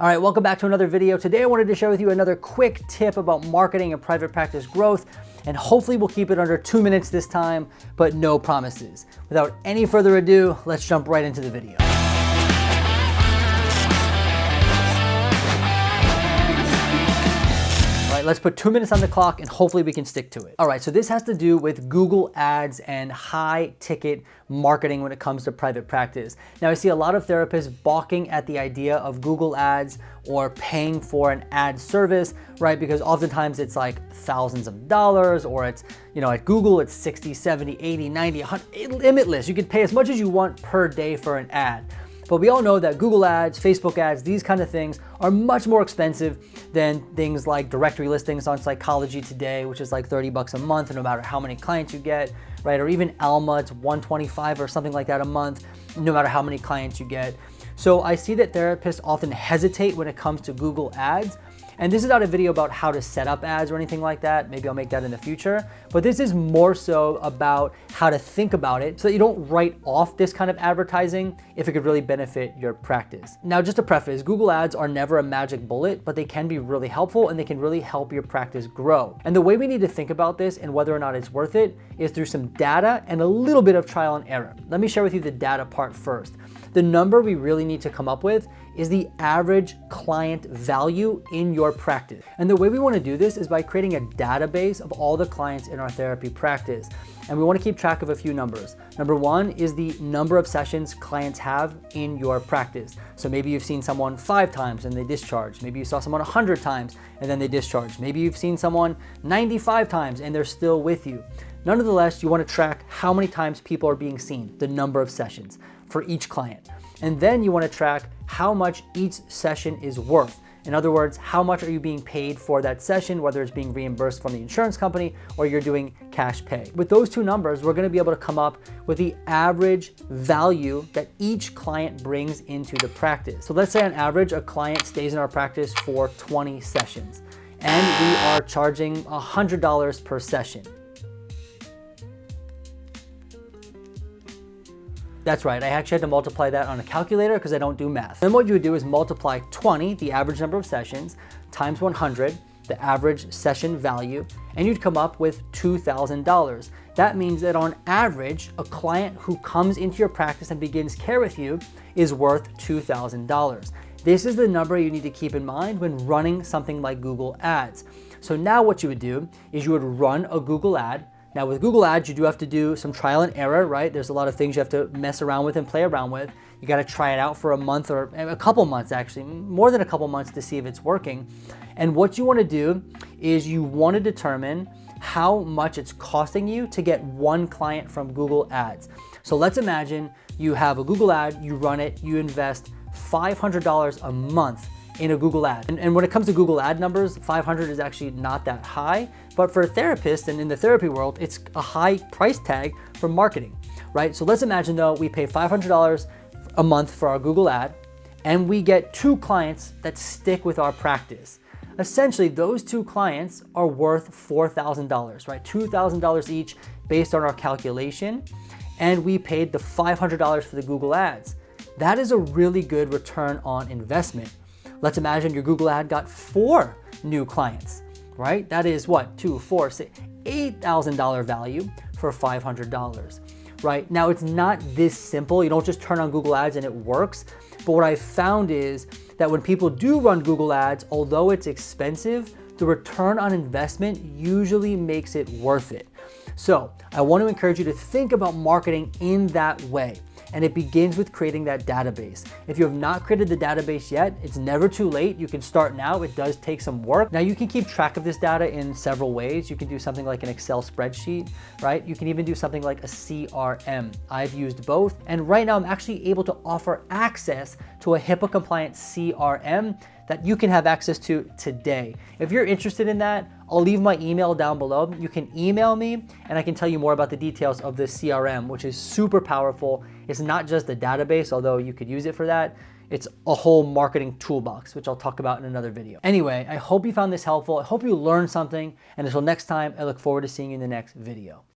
All right, welcome back to another video. Today I wanted to share with you another quick tip about marketing and private practice growth, and hopefully we'll keep it under 2 minutes this time, but no promises. Without any further ado, let's jump right into the video. Let's put 2 minutes on the clock and hopefully we can stick to it. All right, so this has to do with Google Ads and high ticket marketing when it comes to private practice. Now I see a lot of therapists balking at the idea of Google Ads or paying for an ad service, right? Because oftentimes it's like thousands of dollars, or it's, at Google it's 60, 70, 80, 90, 100, limitless. You can pay as much as you want per day for an ad. But we all know that Google ads, Facebook ads, these kind of things are much more expensive than things like directory listings on Psychology Today, which is like 30 bucks a month, no matter how many clients you get, right? Or even Alma, it's 125 or something like that a month, no matter how many clients you get. So I see that therapists often hesitate when it comes to Google ads. And this is not a video about how to set up ads or anything like that. Maybe I'll make that in the future. But this is more so about how to think about it so that you don't write off this kind of advertising if it could really benefit your practice. Now, just to preface, Google ads are never a magic bullet, but they can be really helpful and they can really help your practice grow. And the way we need to think about this and whether or not it's worth it is through some data and a little bit of trial and error. Let me share with you the data part first. The number we really need to come up with is the average client value in your practice. And the way we want to do this is by creating a database of all the clients in our therapy practice. And we want to keep track of a few numbers. Number one is the number of sessions clients have in your practice. So maybe you've seen someone 5 times and they discharge. Maybe you saw someone 100 times and then they discharge. Maybe you've seen someone 95 times and they're still with you. Nonetheless, you want to track how many times people are being seen, the number of sessions for each client. And then you want to track how much each session is worth. In other words, how much are you being paid for that session, whether it's being reimbursed from the insurance company or you're doing cash pay. With those two numbers, we're going to be able to come up with the average value that each client brings into the practice. So let's say on average, a client stays in our practice for 20 sessions and we are charging $100 per session. That's right, I actually had to multiply that on a calculator because I don't do math. Then what you would do is multiply 20, the average number of sessions, times 100, the average session value, and you'd come up with $2,000. That means that on average, a client who comes into your practice and begins care with you is worth $2,000. This is the number you need to keep in mind when running something like Google Ads. So now what you would do is you would run a Google ad. Now with Google Ads, you do have to do some trial and error, right? There's a lot of things you have to mess around with and play around with. You got to try it out for a month or a couple months, actually, more than a couple months to see if it's working. And what you want to do is you want to determine how much it's costing you to get one client from Google Ads. So let's imagine you have a Google ad, you run it, you invest $500 a month in a Google ad. And when it comes to Google ad numbers, 500 is actually not that high, but for a therapist and in the therapy world, it's a high price tag for marketing, right? So let's imagine though, we pay $500 a month for our Google ad and we get 2 clients that stick with our practice. Essentially, those 2 clients are worth $4,000, right? $2,000 each based on our calculation. And we paid the $500 for the Google ads. That is a really good return on investment. Let's imagine your Google ad got 4 new clients, right? That is what, 2, 4, 6, $8,000 value for $500, right? Now it's not this simple. You don't just turn on Google ads and it works. But what I found is that when people do run Google ads, although it's expensive, the return on investment usually makes it worth it. So I want to encourage you to think about marketing in that way. And it begins with creating that database. If you have not created the database yet, it's never too late. You can start now. It does take some work. Now you can keep track of this data in several ways. You can do something like an Excel spreadsheet, right? You can even do something like a CRM. I've used both. And right now I'm actually able to offer access to a HIPAA compliant CRM that you can have access to today. If you're interested in that, I'll leave my email down below. You can email me and I can tell you more about the details of this CRM, which is super powerful. It's not just a database, although you could use it for that. It's a whole marketing toolbox, which I'll talk about in another video. Anyway, I hope you found this helpful. I hope you learned something. And until next time, I look forward to seeing you in the next video.